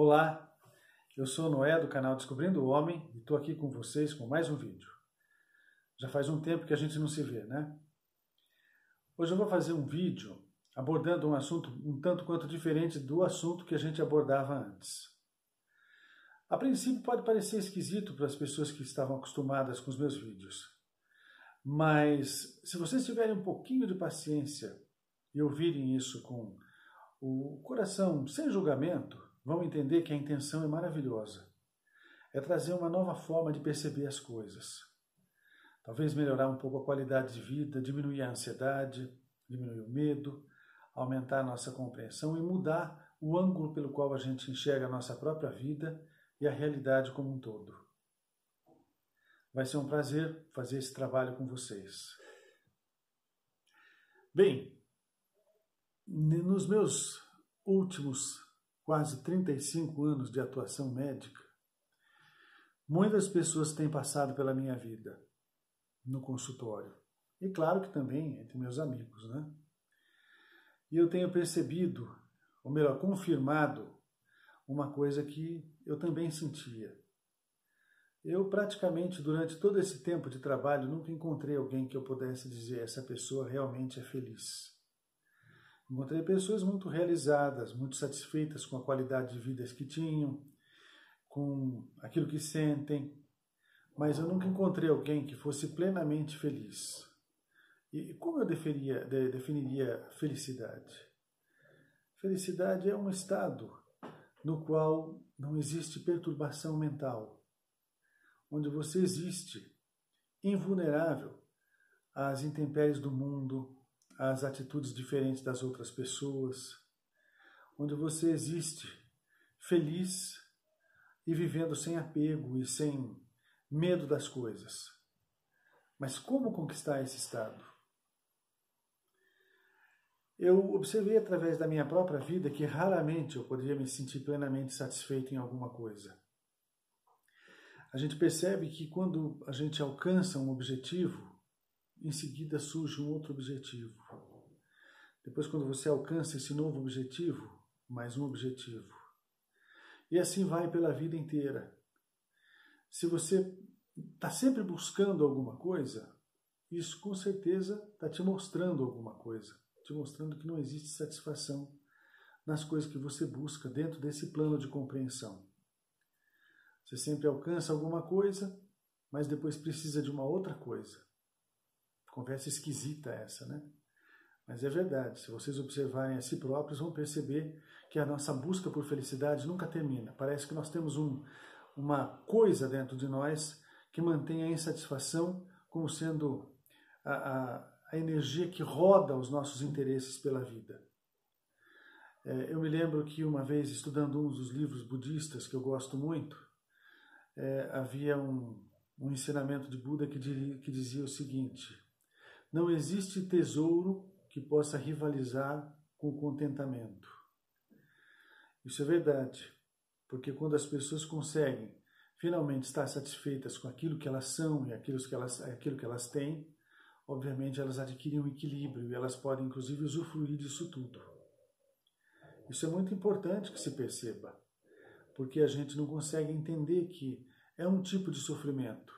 Olá, eu sou Noé do canal Descobrindo o Homem e estou aqui com vocês com mais um vídeo. Já faz um tempo que a gente não se vê, né? Hoje eu vou fazer um vídeo abordando um assunto um tanto quanto diferente do assunto que a gente abordava antes. A princípio pode parecer esquisito para as pessoas que estavam acostumadas com os meus vídeos, mas se vocês tiverem um pouquinho de paciência e ouvirem isso com o coração sem julgamento, vão entender que a intenção é maravilhosa. É trazer uma nova forma de perceber as coisas. Talvez melhorar um pouco a qualidade de vida, diminuir a ansiedade, diminuir o medo, aumentar a nossa compreensão e mudar o ângulo pelo qual a gente enxerga a nossa própria vida e a realidade como um todo. Vai ser um prazer fazer esse trabalho com vocês. Bem, nos meus últimos quase 35 anos de atuação médica, muitas pessoas têm passado pela minha vida no consultório. E claro que também entre meus amigos, né? E eu tenho percebido, ou melhor, confirmado, uma coisa que eu também sentia. Eu praticamente, durante todo esse tempo de trabalho, nunca encontrei alguém que eu pudesse dizer essa pessoa realmente é feliz. Encontrei pessoas muito realizadas, muito satisfeitas com a qualidade de vida que tinham, com aquilo que sentem, mas eu nunca encontrei alguém que fosse plenamente feliz. E como eu definiria felicidade? Felicidade é um estado no qual não existe perturbação mental, onde você existe invulnerável às intempéries do mundo, às atitudes diferentes das outras pessoas, onde você existe feliz e vivendo sem apego e sem medo das coisas. Mas como conquistar esse estado? Eu observei através da minha própria vida que raramente eu poderia me sentir plenamente satisfeito em alguma coisa. A gente percebe que quando a gente alcança um objetivo, em seguida surge um outro objetivo. Depois, quando você alcança esse novo objetivo, mais um objetivo. E assim vai pela vida inteira. Se você está sempre buscando alguma coisa, isso com certeza está te mostrando alguma coisa. Te mostrando que não existe satisfação nas coisas que você busca dentro desse plano de compreensão. Você sempre alcança alguma coisa, mas depois precisa de uma outra coisa. Conversa esquisita essa, né? Mas é verdade, se vocês observarem a si próprios, vão perceber que a nossa busca por felicidade nunca termina. Parece que nós temos uma coisa dentro de nós que mantém a insatisfação como sendo a energia que roda os nossos interesses pela vida. Eu me lembro que uma vez, estudando um dos livros budistas que eu gosto muito, havia um ensinamento de Buda que dizia o seguinte: não existe tesouro que possa rivalizar com o contentamento. Isso é verdade, porque quando as pessoas conseguem finalmente estar satisfeitas com aquilo que elas são e aquilo que elas têm, obviamente elas adquirem um equilíbrio e elas podem inclusive usufruir disso tudo. Isso é muito importante que se perceba, porque a gente não consegue entender que é um tipo de sofrimento.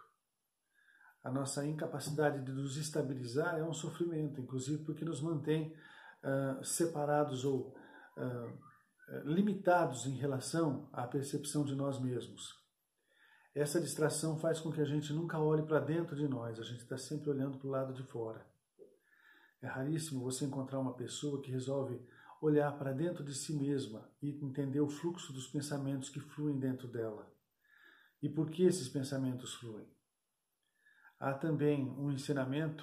A nossa incapacidade de nos estabilizar é um sofrimento, inclusive porque nos mantém separados ou limitados em relação à percepção de nós mesmos. Essa distração faz com que a gente nunca olhe para dentro de nós, a gente está sempre olhando para o lado de fora. É raríssimo você encontrar uma pessoa que resolve olhar para dentro de si mesma e entender o fluxo dos pensamentos que fluem dentro dela. E por que esses pensamentos fluem? Há também um ensinamento,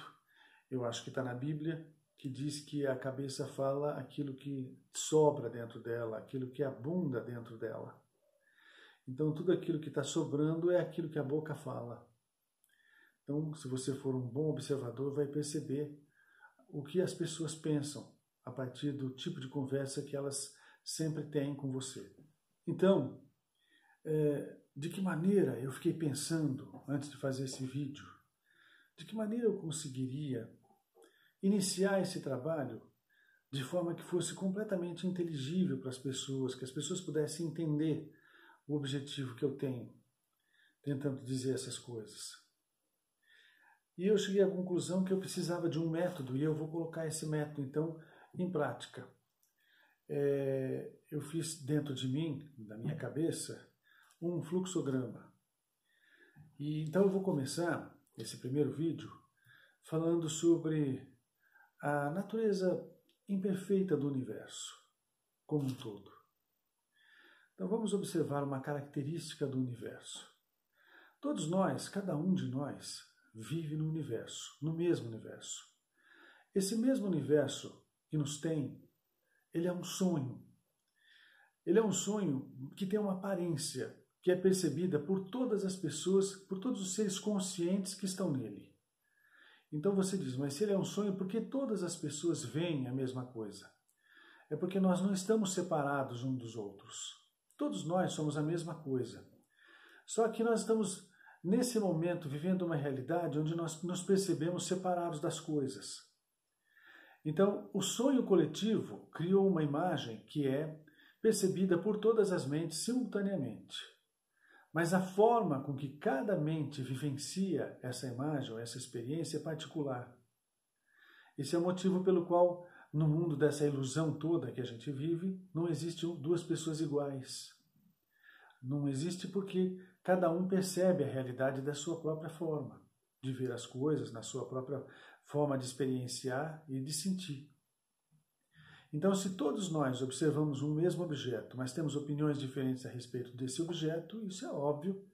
eu acho que está na Bíblia, que diz que a cabeça fala aquilo que sobra dentro dela, aquilo que abunda dentro dela. Então, tudo aquilo que está sobrando é aquilo que a boca fala. Então, se você for um bom observador, vai perceber o que as pessoas pensam a partir do tipo de conversa que elas sempre têm com você. Então, de que maneira eu fiquei pensando, antes de fazer esse vídeo, de que maneira eu conseguiria iniciar esse trabalho de forma que fosse completamente inteligível para as pessoas, que as pessoas pudessem entender o objetivo que eu tenho, tentando dizer essas coisas. E eu cheguei à conclusão que eu precisava de um método, e eu vou colocar esse método, então, em prática. Eu fiz dentro de mim, da minha cabeça, um fluxograma. E então eu vou começar esse primeiro vídeo falando sobre a natureza imperfeita do universo, como um todo. Então vamos observar uma característica do universo. Todos nós, cada um de nós, vive no universo, no mesmo universo. Esse mesmo universo que nos tem, ele é um sonho. Ele é um sonho que tem uma aparência que é percebida por todas as pessoas, por todos os seres conscientes que estão nele. Então você diz, mas se ele é um sonho, por que todas as pessoas veem a mesma coisa? É porque nós não estamos separados uns dos outros. Todos nós somos a mesma coisa. Só que nós estamos, nesse momento, vivendo uma realidade onde nós nos percebemos separados das coisas. Então, o sonho coletivo criou uma imagem que é percebida por todas as mentes simultaneamente. Mas a forma com que cada mente vivencia essa imagem ou essa experiência é particular. Esse é o motivo pelo qual, no mundo dessa ilusão toda que a gente vive, não existem duas pessoas iguais. Não existe porque cada um percebe a realidade da sua própria forma de ver as coisas, na sua própria forma de experienciar e de sentir. Então, se todos nós observamos um mesmo objeto, mas temos opiniões diferentes a respeito desse objeto, isso é óbvio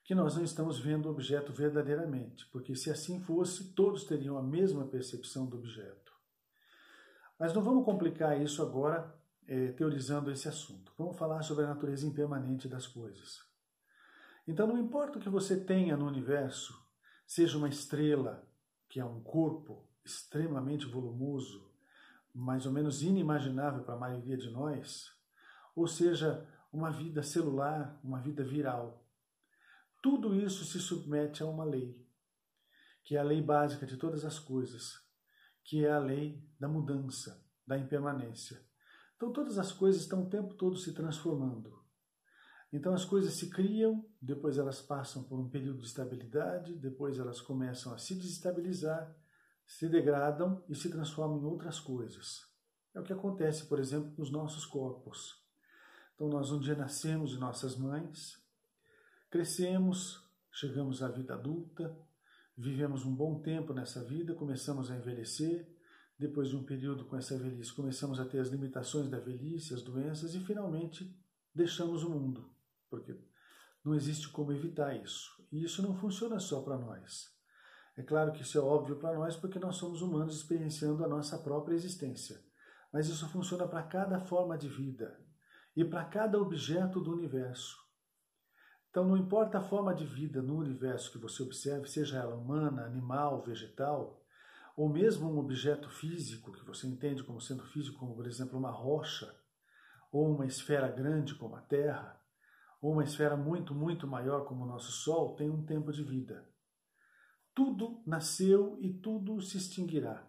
que nós não estamos vendo o objeto verdadeiramente, porque se assim fosse, todos teriam a mesma percepção do objeto. Mas não vamos complicar isso agora, teorizando esse assunto. Vamos falar sobre a natureza impermanente das coisas. Então, não importa o que você tenha no universo, seja uma estrela, que é um corpo extremamente volumoso, mais ou menos inimaginável para a maioria de nós, ou seja, uma vida celular, uma vida viral. Tudo isso se submete a uma lei, que é a lei básica de todas as coisas, que é a lei da mudança, da impermanência. Então todas as coisas estão o tempo todo se transformando. Então as coisas se criam, depois elas passam por um período de estabilidade, depois elas começam a se desestabilizar, se degradam e se transformam em outras coisas. É o que acontece, por exemplo, nos nossos corpos. Então nós um dia nascemos de nossas mães, crescemos, chegamos à vida adulta, vivemos um bom tempo nessa vida, começamos a envelhecer, depois de um período com essa velhice, começamos a ter as limitações da velhice, as doenças e finalmente deixamos o mundo, porque não existe como evitar isso. E isso não funciona só para nós. É claro que isso é óbvio para nós porque nós somos humanos experienciando a nossa própria existência. Mas isso funciona para cada forma de vida e para cada objeto do universo. Então não importa a forma de vida no universo que você observe, seja ela humana, animal, vegetal, ou mesmo um objeto físico que você entende como sendo físico, como por exemplo uma rocha, ou uma esfera grande como a Terra, ou uma esfera muito, muito maior como o nosso Sol, tem um tempo de vida. Tudo nasceu e tudo se extinguirá.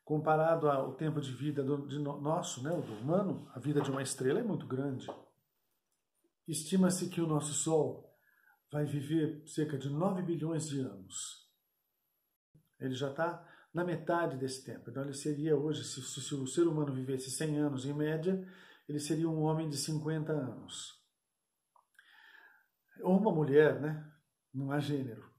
Comparado ao tempo de vida nosso, né, do humano, a vida de uma estrela é muito grande. Estima-se que o nosso Sol vai viver cerca de 9 bilhões de anos. Ele já está na metade desse tempo. Então ele seria hoje, se o ser humano vivesse 100 anos em média, ele seria um homem de 50 anos. Ou uma mulher, né? Não há gênero.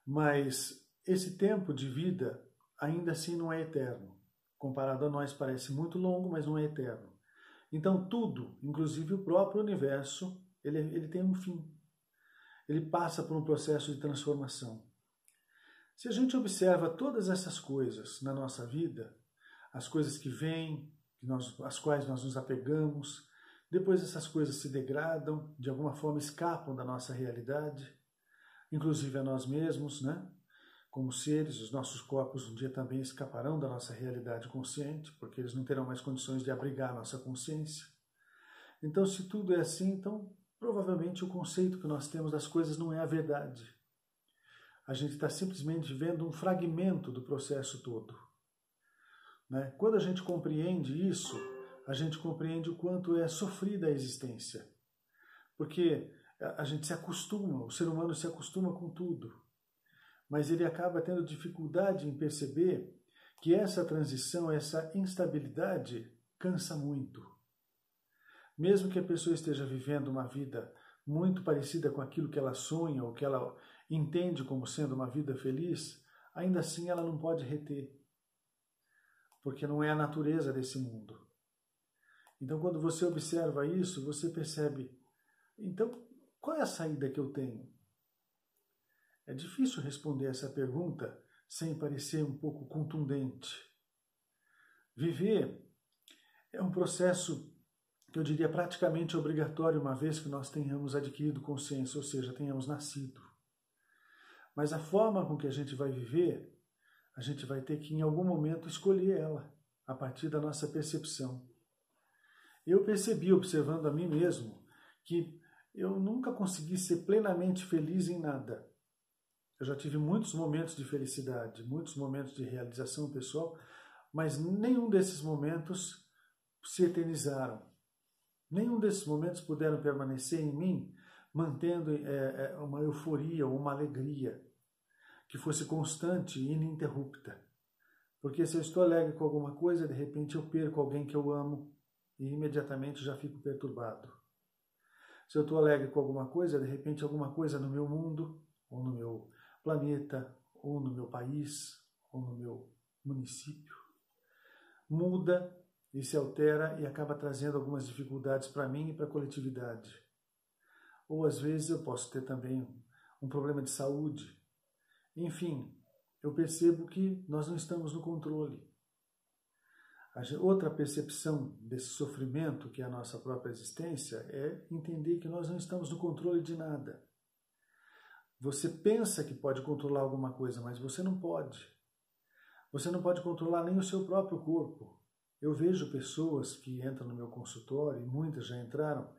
Mas esse tempo de vida ainda assim não é eterno. Comparado a nós parece muito longo, mas não é eterno. Então tudo, inclusive o próprio universo, ele tem um fim. Ele passa por um processo de transformação. Se a gente observa todas essas coisas na nossa vida, as coisas que vêm, às quais nós nos apegamos, depois essas coisas se degradam, de alguma forma escapam da nossa realidade, inclusive a nós mesmos, né? Como seres, os nossos corpos um dia também escaparão da nossa realidade consciente, porque eles não terão mais condições de abrigar a nossa consciência. Então, se tudo é assim, então provavelmente o conceito que nós temos das coisas não é a verdade. A gente está simplesmente vendo um fragmento do processo todo. né? Quando a gente compreende isso, a gente compreende o quanto é sofrida a existência. Porque a gente se acostuma, o ser humano se acostuma com tudo. Mas ele acaba tendo dificuldade em perceber que essa transição, essa instabilidade, cansa muito. Mesmo que a pessoa esteja vivendo uma vida muito parecida com aquilo que ela sonha ou que ela entende como sendo uma vida feliz, ainda assim ela não pode reter, porque não é a natureza desse mundo. Então, quando você observa isso, você percebe, então, qual é a saída que eu tenho? É difícil responder essa pergunta sem parecer um pouco contundente. Viver é um processo que eu diria praticamente obrigatório uma vez que nós tenhamos adquirido consciência, ou seja, tenhamos nascido. Mas a forma com que a gente vai viver, a gente vai ter que em algum momento escolher ela, a partir da nossa percepção. Eu percebi, observando a mim mesmo, que eu nunca consegui ser plenamente feliz em nada. Eu já tive muitos momentos de felicidade, muitos momentos de realização pessoal, mas nenhum desses momentos se eternizaram. Nenhum desses momentos puderam permanecer em mim, mantendo uma euforia ou uma alegria que fosse constante e ininterrupta. Porque se eu estou alegre com alguma coisa, de repente eu perco alguém que eu amo e imediatamente já fico perturbado. Se eu estou alegre com alguma coisa, de repente alguma coisa no meu mundo, ou no meu planeta, ou no meu país, ou no meu município, muda e se altera e acaba trazendo algumas dificuldades para mim e para a coletividade. Ou às vezes eu posso ter também um problema de saúde. Enfim, eu percebo que nós não estamos no controle. Outra percepção desse sofrimento, que é a nossa própria existência, é entender que nós não estamos no controle de nada. Você pensa que pode controlar alguma coisa, mas você não pode. Você não pode controlar nem o seu próprio corpo. Eu vejo pessoas que entram no meu consultório, e muitas já entraram,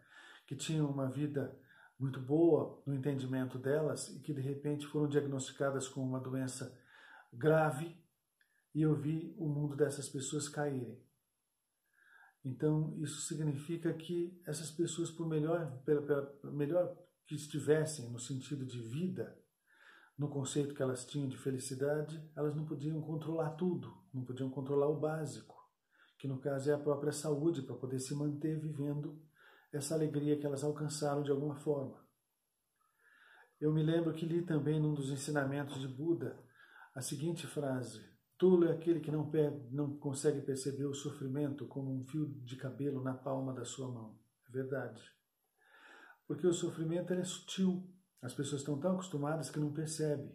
que tinham uma vida muito boa no entendimento delas e que de repente foram diagnosticadas com uma doença grave, e eu vi o mundo dessas pessoas caírem. Então, isso significa que essas pessoas, por melhor que estivessem no sentido de vida, no conceito que elas tinham de felicidade, elas não podiam controlar tudo, não podiam controlar o básico, que no caso é a própria saúde, para poder se manter vivendo essa alegria que elas alcançaram de alguma forma. Eu me lembro que li também num dos ensinamentos de Buda a seguinte frase: tolo é aquele que não consegue perceber o sofrimento como um fio de cabelo na palma da sua mão. É verdade. Porque o sofrimento é sutil. As pessoas estão tão acostumadas que não percebem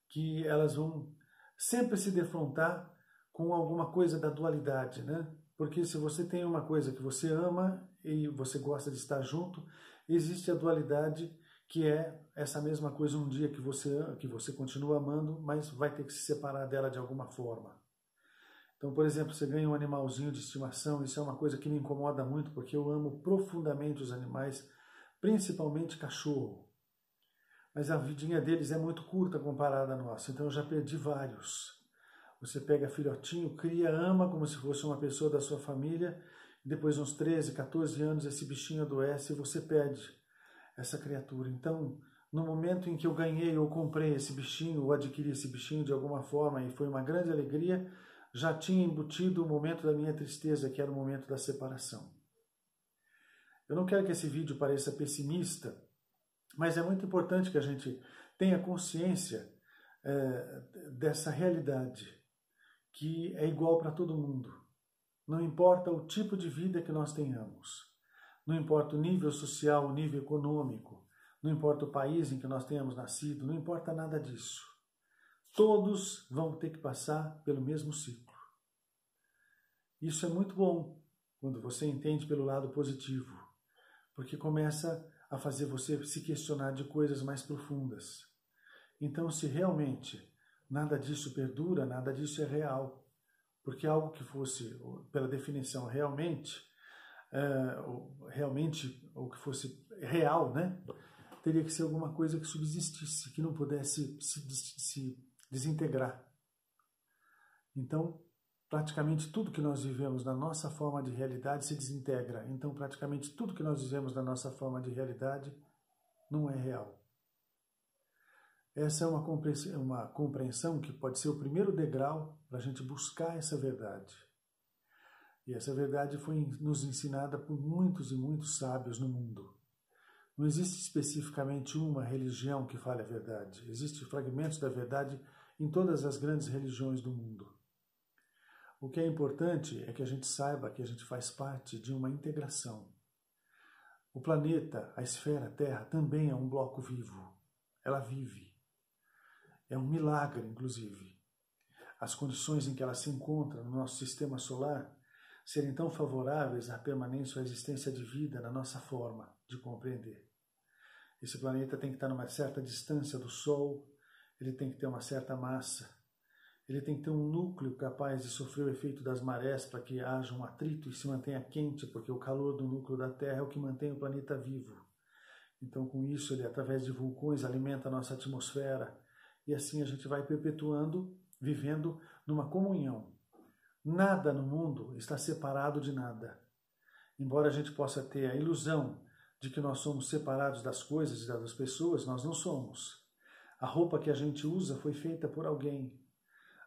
que elas vão sempre se defrontar com alguma coisa da dualidade, né? Porque se você tem uma coisa que você ama e você gosta de estar junto, existe a dualidade, que é essa mesma coisa um dia que você continua amando, mas vai ter que se separar dela de alguma forma. Então, por exemplo, você ganha um animalzinho de estimação, isso é uma coisa que me incomoda muito, porque eu amo profundamente os animais, principalmente cachorro. Mas a vidinha deles é muito curta comparada à nossa, então eu já perdi vários. Você pega filhotinho, cria, ama como se fosse uma pessoa da sua família, e depois de uns 13, 14 anos esse bichinho adoece e você perde essa criatura. Então, no momento em que eu ganhei ou comprei esse bichinho, ou adquiri esse bichinho de alguma forma, e foi uma grande alegria, já tinha embutido o momento da minha tristeza, que era o momento da separação. Eu não quero que esse vídeo pareça pessimista, mas é muito importante que a gente tenha consciência dessa realidade, que é igual para todo mundo. Não importa o tipo de vida que nós tenhamos, não importa o nível social, o nível econômico, não importa o país em que nós tenhamos nascido, não importa nada disso. Todos vão ter que passar pelo mesmo ciclo. Isso é muito bom quando você entende pelo lado positivo, porque começa a fazer você se questionar de coisas mais profundas. Então, se realmente nada disso perdura, nada disso é real, porque algo que fosse, pela definição, realmente, ou que fosse real, né? Teria que ser alguma coisa que subsistisse, que não pudesse se desintegrar. Então, praticamente tudo que nós vivemos na nossa forma de realidade se desintegra. Então, praticamente tudo que nós vivemos na nossa forma de realidade não é real. Essa é uma compreensão que pode ser o primeiro degrau para a gente buscar essa verdade. E essa verdade foi nos ensinada por muitos e muitos sábios no mundo. Não existe especificamente uma religião que fale a verdade. Existem fragmentos da verdade em todas as grandes religiões do mundo. O que é importante é que a gente saiba que a gente faz parte de uma integração. O planeta, a esfera Terra, também é um bloco vivo. Ela vive. É um milagre, inclusive. As condições em que ela se encontra no nosso sistema solar serem tão favoráveis à permanência ou à existência de vida na nossa forma de compreender. Esse planeta tem que estar numa certa distância do Sol, ele tem que ter uma certa massa, ele tem que ter um núcleo capaz de sofrer o efeito das marés para que haja um atrito e se mantenha quente, porque o calor do núcleo da Terra é o que mantém o planeta vivo. Então, com isso, ele, através de vulcões, alimenta a nossa atmosfera, e assim a gente vai perpetuando, vivendo numa comunhão. Nada no mundo está separado de nada. Embora a gente possa ter a ilusão de que nós somos separados das coisas e das pessoas, nós não somos. A roupa que a gente usa foi feita por alguém.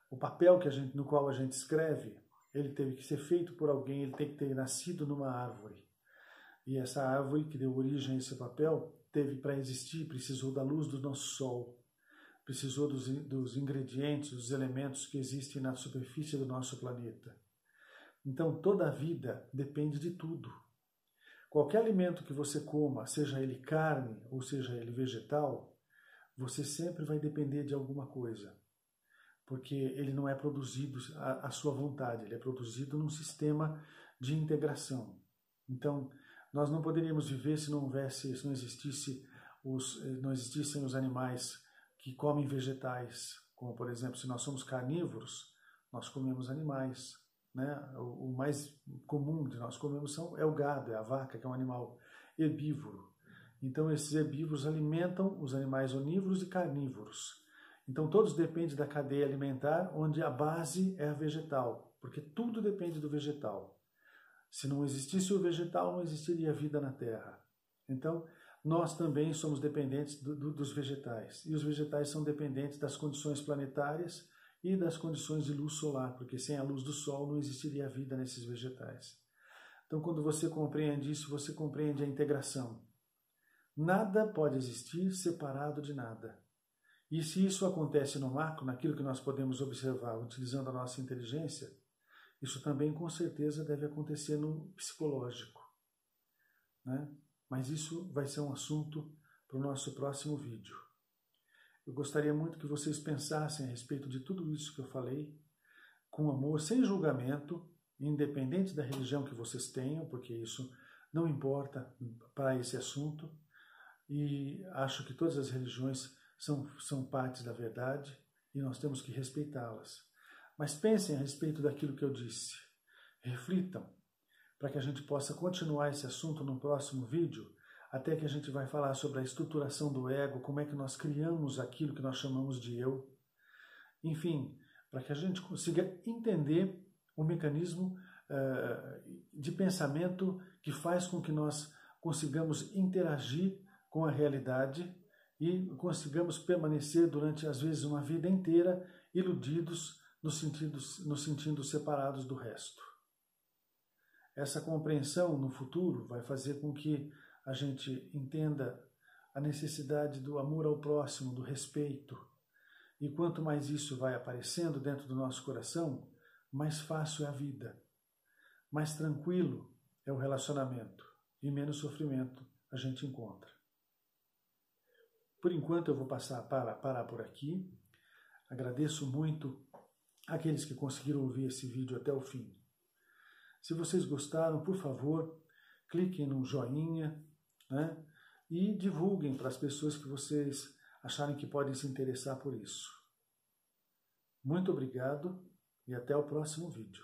O papel no qual a gente escreve, ele teve que ser feito por alguém, ele tem que ter nascido numa árvore. E essa árvore que deu origem a esse papel, teve para existir, precisou da luz do nosso sol. Precisou dos ingredientes, dos elementos que existem na superfície do nosso planeta. Então, toda a vida depende de tudo. Qualquer alimento que você coma, seja ele carne ou seja ele vegetal, você sempre vai depender de alguma coisa. Porque ele não é produzido à sua vontade, ele é produzido num sistema de integração. Então, nós não poderíamos viver se não existissem os animais que comem vegetais, como por exemplo, se nós somos carnívoros, nós comemos animais, né? O mais comum de nós comemos é o gado, é a vaca, que é um animal herbívoro. Então esses herbívoros alimentam os animais onívoros e carnívoros. Então todos dependem da cadeia alimentar, onde a base é a vegetal, porque tudo depende do vegetal. Se não existisse o vegetal, não existiria vida na Terra. Então, nós também somos dependentes dos vegetais. E os vegetais são dependentes das condições planetárias e das condições de luz solar, porque sem a luz do Sol não existiria vida nesses vegetais. Então, quando você compreende isso, você compreende a integração. Nada pode existir separado de nada. E se isso acontece no macro, naquilo que nós podemos observar utilizando a nossa inteligência, isso também com certeza deve acontecer no psicológico, né? Mas isso vai ser um assunto para o nosso próximo vídeo. Eu gostaria muito que vocês pensassem a respeito de tudo isso que eu falei, com amor, sem julgamento, independente da religião que vocês tenham, porque isso não importa para esse assunto. E acho que todas as religiões são partes da verdade e nós temos que respeitá-las. Mas pensem a respeito daquilo que eu disse. Reflitam, para que a gente possa continuar esse assunto no próximo vídeo, até que a gente vai falar sobre a estruturação do ego, como é que nós criamos aquilo que nós chamamos de eu. Enfim, para que a gente consiga entender o mecanismo de pensamento que faz com que nós consigamos interagir com a realidade e consigamos permanecer durante, às vezes, uma vida inteira iludidos, nos sentindo separados do resto. Essa compreensão no futuro vai fazer com que a gente entenda a necessidade do amor ao próximo, do respeito. E quanto mais isso vai aparecendo dentro do nosso coração, mais fácil é a vida, mais tranquilo é o relacionamento e menos sofrimento a gente encontra. Por enquanto eu vou parar por aqui. Agradeço muito àqueles que conseguiram ouvir esse vídeo até o fim. Se vocês gostaram, por favor, cliquem no joinha, né? E divulguem para as pessoas que vocês acharem que podem se interessar por isso. Muito obrigado e até o próximo vídeo.